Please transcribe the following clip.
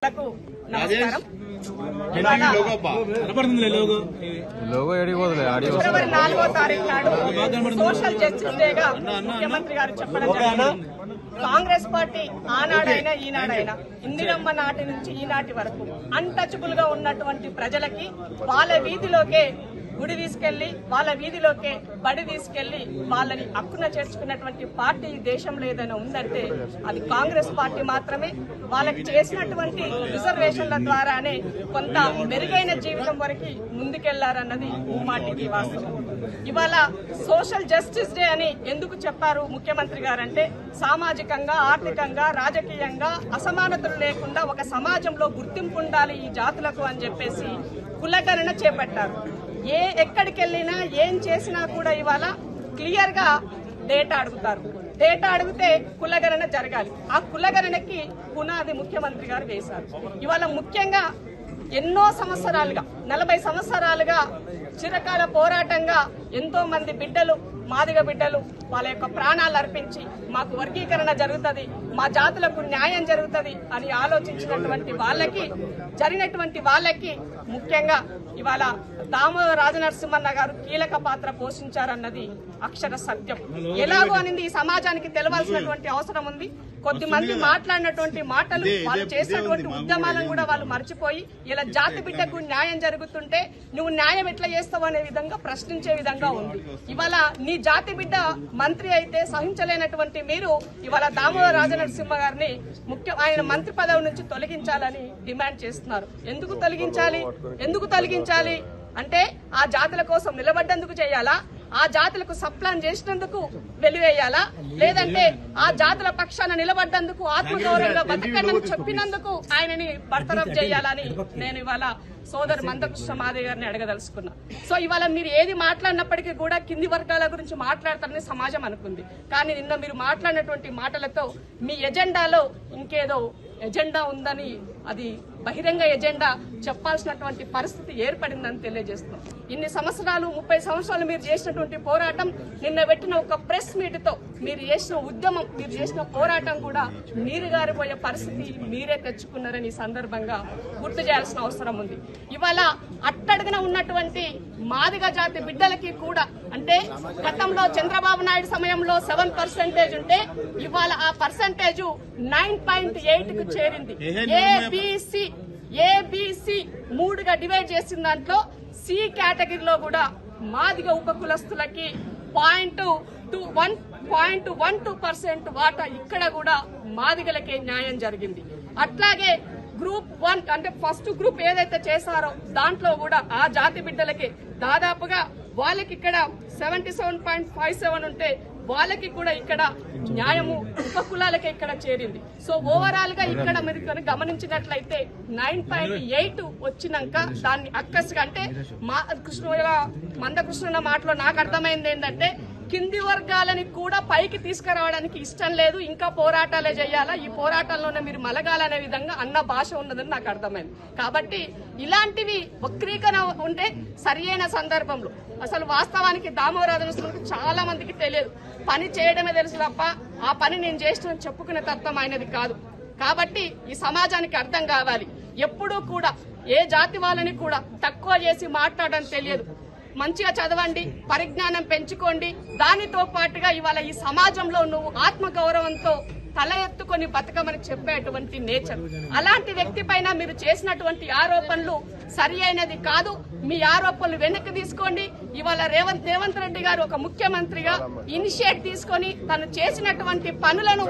మిత్రులకు నమస్కారం. ఫిబ్రవరి 4వ తారీఖు నాడు సోషల్ జస్టిస్ డేగా ముఖ్యమంత్రి గారు చెప్పడం జరిగింది. కాంగ్రెస్ పార్టీ ఆనాడైనా ఈనాడైనా ఇందిరమ్మ నాటి నుంచి ఈనాటి వరకు అన్టచబుల్ గా ఉన్నటువంటి ప్రజలకి వాళ్ళ వీధిలోకే గుడి తీసుకెళ్లి వాళ్ళ వీధిలోకే బడి తీసుకెళ్లి వాళ్ళని హక్కున చేర్చుకున్నటువంటి పార్టీ ఈ దేశంలో ఏదైనా ఉందంటే అది కాంగ్రెస్ పార్టీ మాత్రమే. వాళ్ళకి చేసినటువంటి రిజర్వేషన్ల ద్వారానే కొంత మెరుగైన జీవితం వరకు ముందుకెళ్లారన్నది ముమ్మాటికి వాస్తవం. ఇవాళ సోషల్ జస్టిస్ డే అని ఎందుకు చెప్పారు ముఖ్యమంత్రి గారంటే సామాజికంగా, ఆర్థికంగా, రాజకీయంగా అసమానతలు లేకుండా ఒక సమాజంలో గుర్తింపు ఉండాలి ఈ జాతులకు అని చెప్పేసి కులగణన చేపట్టారు. ఎక్కడికి వెళ్ళినా ఏం చేసినా కూడా ఇవాళ క్లియర్ గా డేటా అడుగుతారు. డేటా అడిగితే కులగణన జరగాలి. ఆ కులగణనకి పునాది ముఖ్యమంత్రి గారు వేశారు. ఇవాళ ముఖ్యంగా ఎన్నో సంవత్సరాలుగా 40 సంవత్సరాలుగా చిరకాల పోరాటంగా ఎంతో మంది బిడ్డలు, మాదిగ బిడ్డలు వాళ్ళ యొక్క ప్రాణాలు అర్పించి మాకు వర్గీకరణ జరుగుతుంది, మా జాతులకు న్యాయం జరుగుతుంది అని ఆలోచించినటువంటి వాళ్ళకి జరిగినటువంటి వాళ్ళకి ముఖ్యంగా ఇవాళ దామోదర రాజనరసింహన్న గారు కీలక పాత్ర పోషించారన్నది అక్షర సత్యం. ఎలాగో అనేది ఈ సమాజానికి తెలవాల్సినటువంటి అవసరం ఉంది. కొద్దిమంది మాట్లాడినటువంటి మాటలు, వాళ్ళు చేసినటువంటి ఉద్యమాలను కూడా వాళ్ళు మర్చిపోయి ఇలా జాతి బిడ్డకు న్యాయం జరుగుతుంటే నువ్వు న్యాయం ఎట్లా చేస్తావు అనే విధంగా ప్రశ్నించే విధంగా ఉంది. ఇవాళ నీ జాతి బిడ్డ మంత్రి అయితే సహించలేనటువంటి మీరు ఇవాళ దామోదర రాజనరసింహ గారిని ఆయన మంత్రి పదవి నుంచి తొలగించాలని డిమాండ్ చేస్తున్నారు. ఎందుకు తొలగించాలి అంటే ఆ జాతుల కోసం నిలబడ్డందుకు చేయాలా, ఆ జాతులకు సప్లాన్ చేసినందుకు వెలివేయాలా, లేదంటే ఆ జాతుల పక్షాన నిలబడ్డందుకు ఆత్మగౌరవంగా బతకండి చెప్పినందుకు ఆయనని బర్తరఫ్ చేయాలని నేను ఇవాళ సోదరు మందకృష్ణ మాదే గారిని అడగదలుచుకున్నా. సో ఇవాళ మీరు ఏది మాట్లాడినప్పటికీ కూడా కింది వర్గాల గురించి మాట్లాడతారని సమాజం అనుకుంది. కానీ నిన్న మీరు మాట్లాడినటువంటి మాటలతో మీ ఎజెండాలో ఇంకేదో ఎజెండా ఉందని, అది బహిరంగ ఎజెండా చెప్పాల్సినటువంటి పరిస్థితి ఏర్పడిందని తెలియజేస్తున్నాం. ఇన్ని సంవత్సరాలు 30 సంవత్సరాలు మీరు చేసినటువంటి పోరాటం, నిన్న పెట్టిన ఒక ప్రెస్ మీట్ తో మీరు చేసిన ఉద్యమం, మీరు చేసిన పోరాటం కూడా నీరుగారిపోయే పరిస్థితి మీరే తెచ్చుకున్నారని ఈ సందర్భంగా గుర్తు చేయాల్సిన అవసరం ఉంది. ఇవాళ అట్టడుగున ఉన్నటువంటి మాదిగ జాతి బిడ్డలకి కూడా అంటే గతంలో చంద్రబాబు నాయుడు సమయంలో 7% ఉంటే ఇవాళ ఆ పర్సంటేజ్ 9.8కు చేరింది. ఏబిసి 3గా డివైడ్ చేసిన దాంట్లో సి కేటగిరీలో కూడా మాదిగ ఉప కులస్తులకి 0.12% వాటా ఇక్కడ కూడా మాదిగలకే న్యాయం జరిగింది. అట్లాగే గ్రూప్ 1 అంటే ఫస్ట్ గ్రూప్ ఏదైతే చేశారో దాంట్లో కూడా ఆ జాతి బిడ్డలకి దాదాపుగా వాళ్ళకి ఇక్కడ 77.57 ఉంటే వాళ్ళకి కూడా ఇక్కడ న్యాయము ఉప కులాలకే ఇక్కడ చేరింది. సో ఓవరాల్ గా ఇక్కడ మీరు గమనించినట్లయితే 9.8 వచ్చినాక దాన్ని అక్కసుగా అంటే మందకృష్ణ మాటలో నాకు అర్థమైంది ఏంటంటే కింది వర్గాలని కూడా పైకి తీసుకురావడానికి ఇష్టం లేదు, ఇంకా పోరాటాలే చేయాలా, ఈ పోరాటాల్లోనే మీరు మలగాలనే విధంగా అన్న భాష ఉన్నదని నాకు అర్థమైంది. కాబట్టి ఇలాంటివి వక్రీకరణ ఉంటే సరియైన సందర్భంలో అసలు వాస్తవానికి దామోదర రాజనరసింహకు చాలా మందికి తెలియదు, పని చేయడమే తెలుసు తప్ప ఆ పని నేను చేసిన చెప్పుకునే తత్వం అయినది కాదు. కాబట్టి ఈ సమాజానికి అర్థం కావాలి, ఎప్పుడూ కూడా ఏ జాతి వాళ్ళని కూడా తక్కువ చేసి మాట్లాడడం తెలియదు. మంచిగా చదవండి, పరిజ్ఞానం పెంచుకోండి. దానితో పాటుగా ఇవాళ ఈ సమాజంలో నువ్వు ఆత్మగౌరవంతో తల ఎత్తుకొని బతకమని చెప్పేటువంటి నేచర్, అలాంటి వ్యక్తి పైన మీరు చేసినటువంటి ఆరోపణలు సరి అయినది కాదు. మీ ఆరోపణలు వెనక్కి తీసుకోండి. ఇవాళ రేవంత్ రెడ్డి గారు ఒక ముఖ్యమంత్రిగా ఇనిషియేట్ తీసుకొని తను చేసినటువంటి పనులను